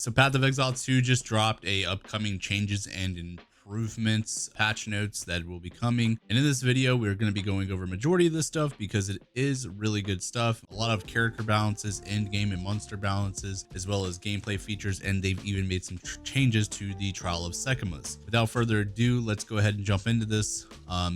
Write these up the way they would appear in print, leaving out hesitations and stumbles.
So Path of Exile 2 just dropped a upcoming changes and improvements patch notes that will be coming, and in this video we're going to be going over majority of this stuff because it is really good stuff. A lot of character balances, end game and monster balances, as well as gameplay features, and they've even made some changes to the Trial of Sekimus. Without further ado, let's go ahead and jump into this.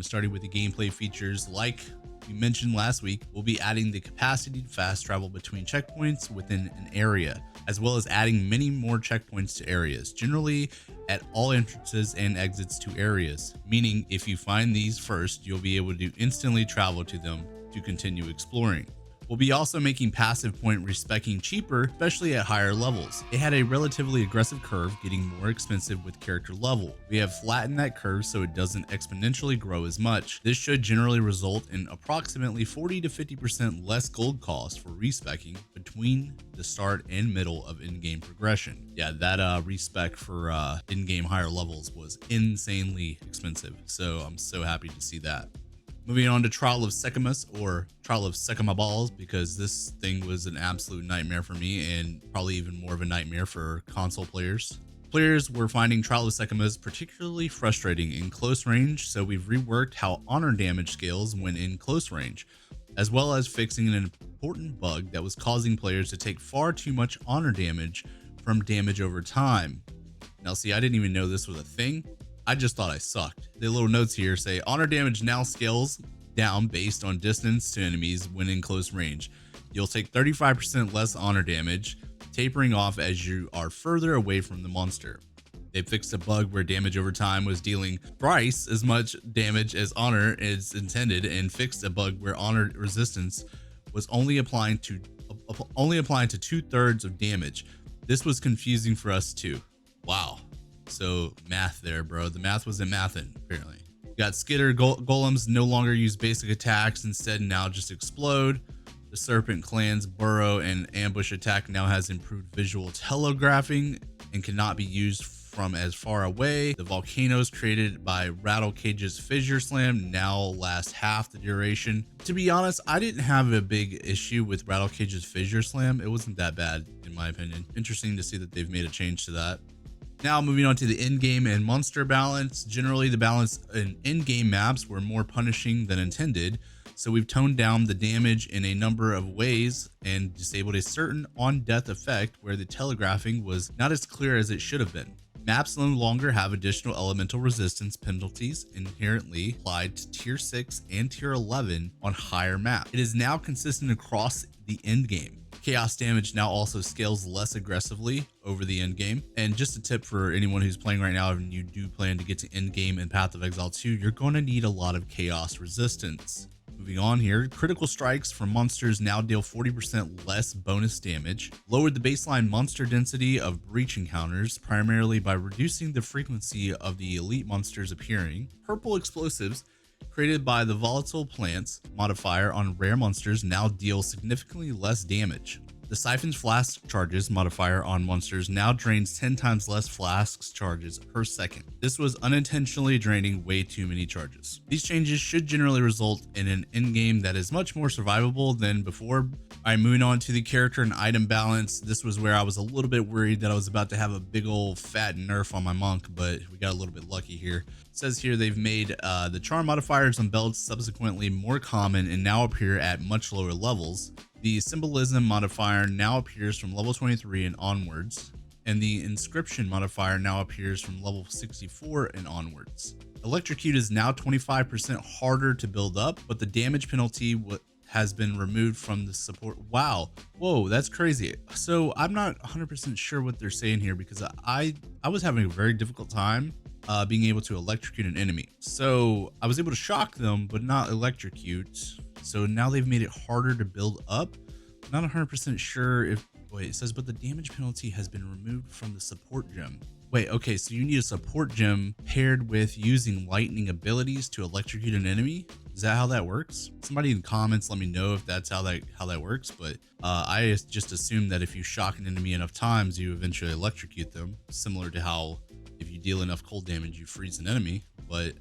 Starting with the gameplay features, like we mentioned last week, we'll be adding the capacity to fast travel between checkpoints within an area, as well as adding many more checkpoints to areas, generally at all entrances and exits to areas, meaning if you find these first, you'll be able to instantly travel to them to continue exploring. We'll be also making passive point respecking cheaper, especially at higher levels. It had a relatively aggressive curve, getting more expensive with character level. We have flattened that curve so it doesn't exponentially grow as much. This should generally result in approximately 40 to 50% less gold cost for respecking between the start and middle of in-game progression. Yeah, that respec for in-game higher levels was insanely expensive, so I'm so happy to see that. Moving on to Trial of Sekimus, or Trial of Sekima Balls, because this thing was an absolute nightmare for me and probably even more of a nightmare for console players. Players were finding Trial of Sekimus particularly frustrating in close range, so we've reworked how honor damage scales when in close range, as well as fixing an important bug that was causing players to take far too much honor damage from damage over time. Now see, I didn't even know this was a thing. I just thought I sucked. The little notes here say honor damage now scales down based on distance to enemies when in close range. You'll take 35% less honor damage, tapering off as you are further away from the monster. They fixed a bug where damage over time was dealing thrice as much damage as honor is intended, and fixed a bug where honor resistance was only applying to 2/3 of damage. This was confusing for us too. Wow. So math there, bro. The math wasn't mathin', apparently. You got skitter golems no longer use basic attacks, instead now just explode. The serpent clan's burrow and ambush attack now has improved visual telegraphing and cannot be used from as far away. The volcanoes created by Rattle Cage's Fissure Slam now last half the duration. To be honest, I didn't have a big issue with Rattle Cage's Fissure Slam. It wasn't that bad in my opinion. Interesting to see that they've made a change to that. Now moving on to the in-game and monster balance. Generally, the balance in in-game maps were more punishing than intended, so we've toned down the damage in a number of ways and disabled a certain on-death effect where the telegraphing was not as clear as it should have been. Maps no longer have additional elemental resistance penalties inherently applied to tier 6 and tier 11 on higher maps. It is now consistent across the end game. Chaos damage now also scales less aggressively over the end game. And just a tip for anyone who's playing right now, and you do plan to get to end game in Path of Exile 2, you're going to need a lot of chaos resistance. Moving on here, critical strikes from monsters now deal 40% less bonus damage, lowered the baseline monster density of breach encounters primarily by reducing the frequency of the elite monsters appearing. Purple explosives created by the volatile plants modifier on rare monsters now deal significantly less damage. The Siphon's Flask charges modifier on monsters now drains 10 times less flasks charges per second. This was unintentionally draining way too many charges. These changes should generally result in an endgame that is much more survivable than before. Alright, moving on to the character and item balance. This was where I was a little bit worried that I was about to have a big old fat nerf on my monk, but we got a little bit lucky here. It says here they've made the charm modifiers on belts subsequently more common and now appear at much lower levels. The symbolism modifier now appears from level 23 and onwards, and the inscription modifier now appears from level 64 and onwards. Electrocute is now 25% harder to build up, but the damage penalty has been removed from the support. Wow. Whoa, that's crazy. So I'm not 100% sure what they're saying here, because I was having a very difficult time being able to electrocute an enemy. So I was able to shock them, but not electrocute. So now they've made it harder to build up. Not 100% sure if, wait, it says, but the damage penalty has been removed from the support gem. Wait, okay, so you need a support gem paired with using lightning abilities to electrocute an enemy. Is that how that works? Somebody in the comments, let me know if that's how that works. But I just assume that if you shock an enemy enough times, you eventually electrocute them, similar to how if you deal enough cold damage, you freeze an enemy. But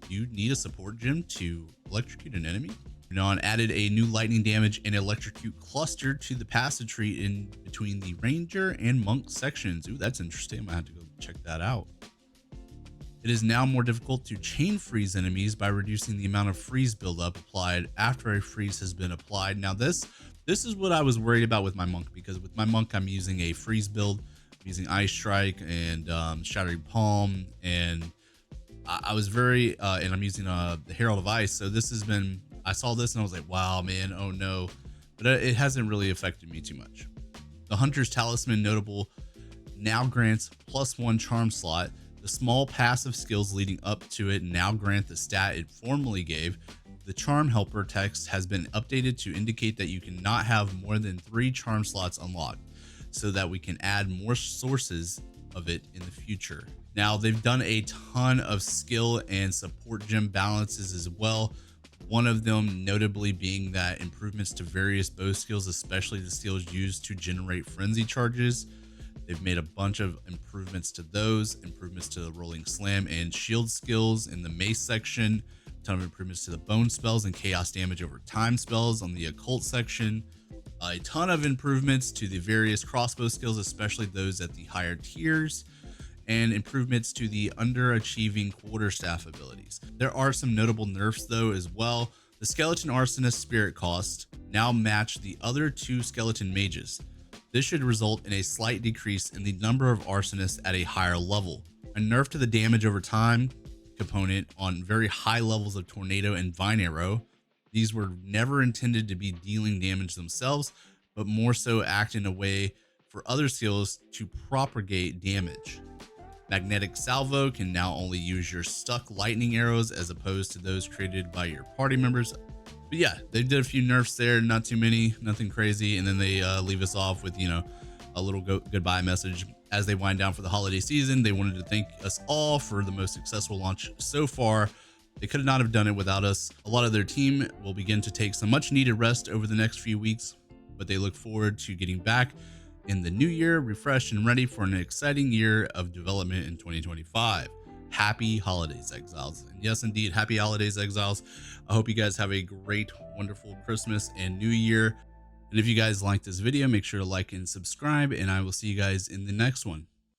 you need a support gem to electrocute an enemy? On added a new lightning damage and electrocute cluster to the passage tree in between the ranger and monk sections. Ooh, that's interesting. I might have to go check that out. It is now more difficult to chain freeze enemies by reducing the amount of freeze buildup applied after a freeze has been applied. Now this is what I was worried about with my monk, because with my monk I'm using a freeze build. I'm using Ice Strike and Shattering Palm, and I was very and I'm using the Herald of Ice. So this has been, I saw this and I was like, wow, man, oh no. But it hasn't really affected me too much. The Hunter's Talisman notable now grants +1 charm slot. The small passive skills leading up to it now grant the stat it formerly gave. The charm helper text has been updated to indicate that you cannot have more than 3 charm slots unlocked, so that we can add more sources of it in the future. Now they've done a ton of skill and support gem balances as well. One of them notably being that improvements to various bow skills, especially the skills used to generate frenzy charges. They've made a bunch of improvements to those, improvements to the rolling slam and shield skills in the mace section, a ton of improvements to the bone spells and chaos damage over time spells on the occult section, a ton of improvements to the various crossbow skills, especially those at the higher tiers, and improvements to the underachieving quarterstaff abilities. There are some notable nerfs though as well. The skeleton arsonist spirit cost now match the other 2 skeleton mages. This should result in a slight decrease in the number of arsonists at a higher level. A nerf to the damage over time component on very high levels of tornado and vine arrow. These were never intended to be dealing damage themselves, but more so act in a way for other skills to propagate damage. Magnetic salvo can now only use your stuck lightning arrows as opposed to those created by your party members. But yeah, they did a few nerfs there, not too many, nothing crazy. And then they leave us off with, you know, a little goodbye message. As they wind down for the holiday season, they wanted to thank us all for the most successful launch so far. They could not have done it without us. A lot of their team will begin to take some much needed rest over the next few weeks, but they look forward to getting back in the new year, refreshed and ready for an exciting year of development in 2025. Happy holidays, Exiles. And yes, indeed, happy holidays, Exiles. I hope you guys have a great, wonderful Christmas and New Year. And if you guys like this video, make sure to like and subscribe, and I will see you guys in the next one.